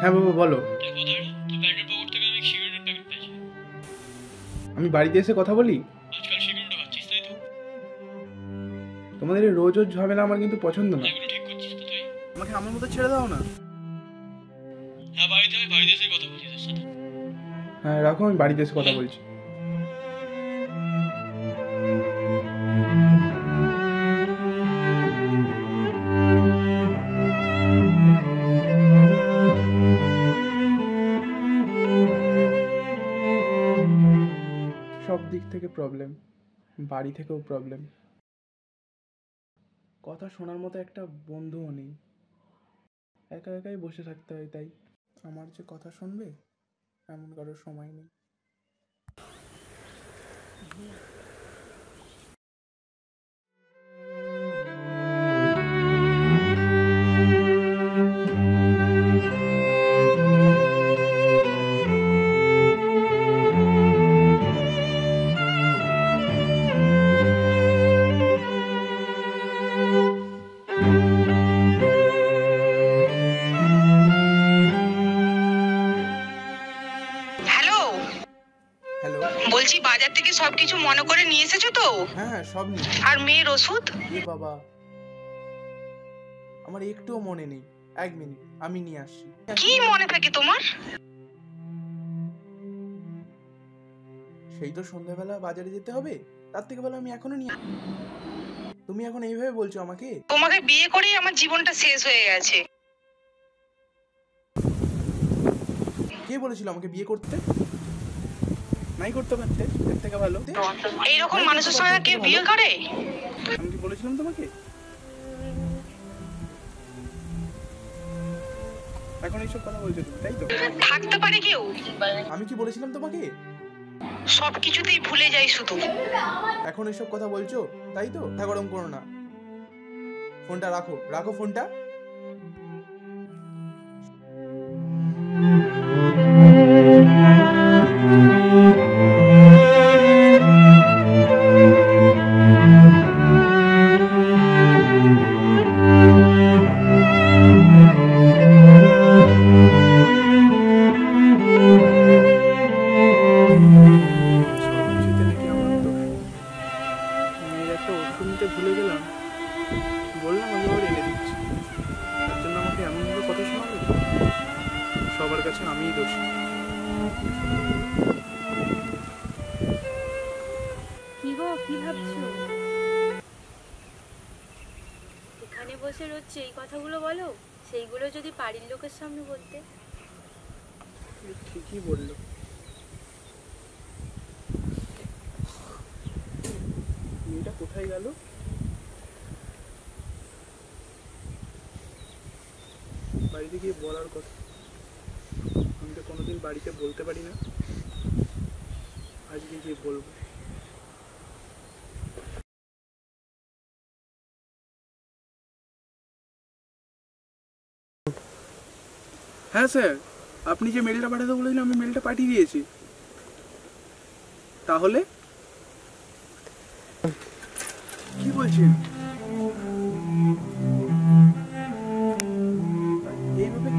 হ্যাঁ বাবা বলো। আমি বাড়িতে এসে কথা বলি। তোমাদের এই রোজ রোজ ঝামেলা আমার কিন্তু পছন্দ না। আমাকে আমার মতো ছেড়ে দাও না। হ্যাঁ রাখো, আমি বাড়িতে এসে কথা বলছি। সব দিক থেকে প্রবলেম, বাড়ি থেকেও প্রবলেম, কথা শোনার মতো একটা বন্ধুও নেই, একা একাই বসে থাকতে হয়। তাই আমার যে কথা শুনবে এমন কারোর সময় নেই। বলছি বাজার থেকে সবকিছু মনে করে নিয়ে এসেছো তো? হ্যাঁ সব নিয়ে। আর মেয়ের ওষুধ? এ বাবা, আমার একটুও মনে নেই। 1 মিনিট, আমি নিয়ে আসছি। কি মনে থাকে তোমার? সেই তো সন্ধ্যাবেলা বাজারে যেতে হবে, তার থেকে ভালো আমি এখনো নিয়ে। তুমি এখন এইভাবে বলছো আমাকে? তোমাকে বিয়ে করেই আমার জীবনটা শেষ হয়ে গেছে। কে বলেছিল আমাকে বিয়ে করতে? নাই করতে পারতে, এর থেকে ভালো। এইরকম মানুষের সঙ্গে কে বিয়ে করে? আমি কি বলেছিলাম তোমাকে? এখন এইসব কথা বলছো তুমি, তাই তো? থাকতে পারে কেউ? আমি কি বলেছিলাম তোমাকে? সবকিছুতেই ভুলে যাই শুধু। এখন এইসব কথা বলছো, তাই তো? মাথা গরম করো না। ফোনটা রাখো, রাখো ফোনটা। শুনতে ভুলে গেলাম, বললাম আমি আবার এনে দিচ্ছি। তার জন্য আমাকে এমনভাবে কথা শোনালো, সবার কাছে আমিই দোষী। কি গো, কি ভাবছো? এখানে বসে রোজ এই কথাগুলো বলো, সেইগুলো যদি বাড়ির লোকের সামনে বলতে। ঠিকই বললো। মেয়েটা কোথায় গেল? বাড়িতে গিয়ে বলার কথা, আমি তো কোনোদিন বাড়িতে বলতে পারি না, আজকে গিয়ে বলবো। হ্যাঁ স্যার, আপনি যে মেলটা পাঠাতে বলেছেন আমি মেলটা পাঠিয়ে দিয়েছি। তাহলে কি বলছেন? এইভাবে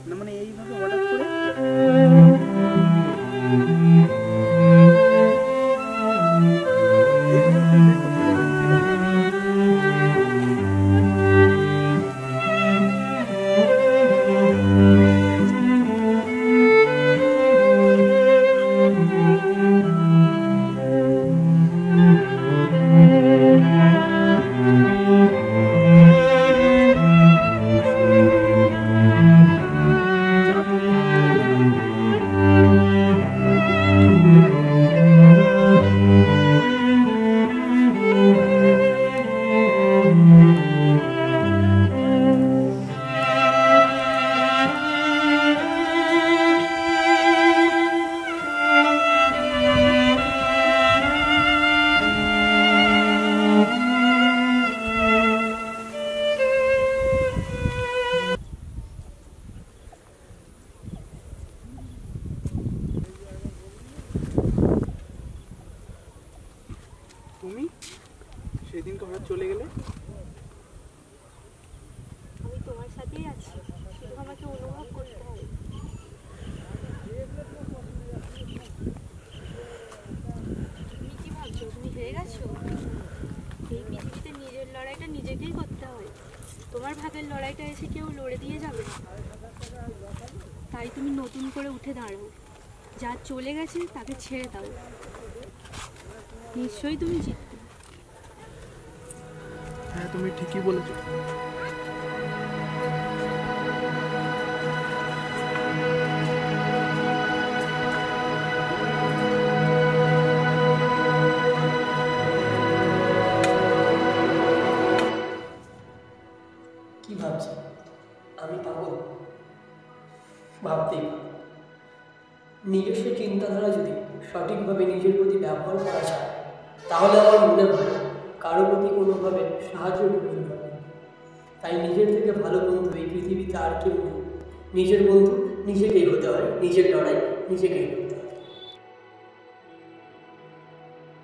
না, মানে এইভাবে হঠাৎ করে? তুমি সেদিন হঠাৎ চলে গেলে। আমি তোমার সাথেই ভুলে গেছো? এই পৃথিবীতে নিজের লড়াইটা নিজেকেই করতে হয়। তোমার ভাগের লড়াইটা এসে কেউ লড়ে দিয়ে যাবে না। তাই তুমি নতুন করে উঠে দাঁড়াও। যা চলে গেছে তাকে ছেড়ে দাও। নিশ্চয়ই তুমি জিতবে। হ্যাঁ, তুমি ঠিকই বলেছো। কি ভাবছি? আমি পাগল? ভাবতেই পারি। নিজস্ব চিন্তাধারা যদি সঠিকভাবে নিজের প্রতি ব্যবহার করা যায়, তাহলে আমার মনে হয় কারো প্রতি কোনোভাবে সাহায্য প্রয়োজন হবে না। তাই নিজের থেকে ভালো বন্ধু এই পৃথিবীতে আর কেউ নেই। নিজের বন্ধু নিজেকেই হতে হয়, নিজের লড়াই নিজেকেই হতে হয়।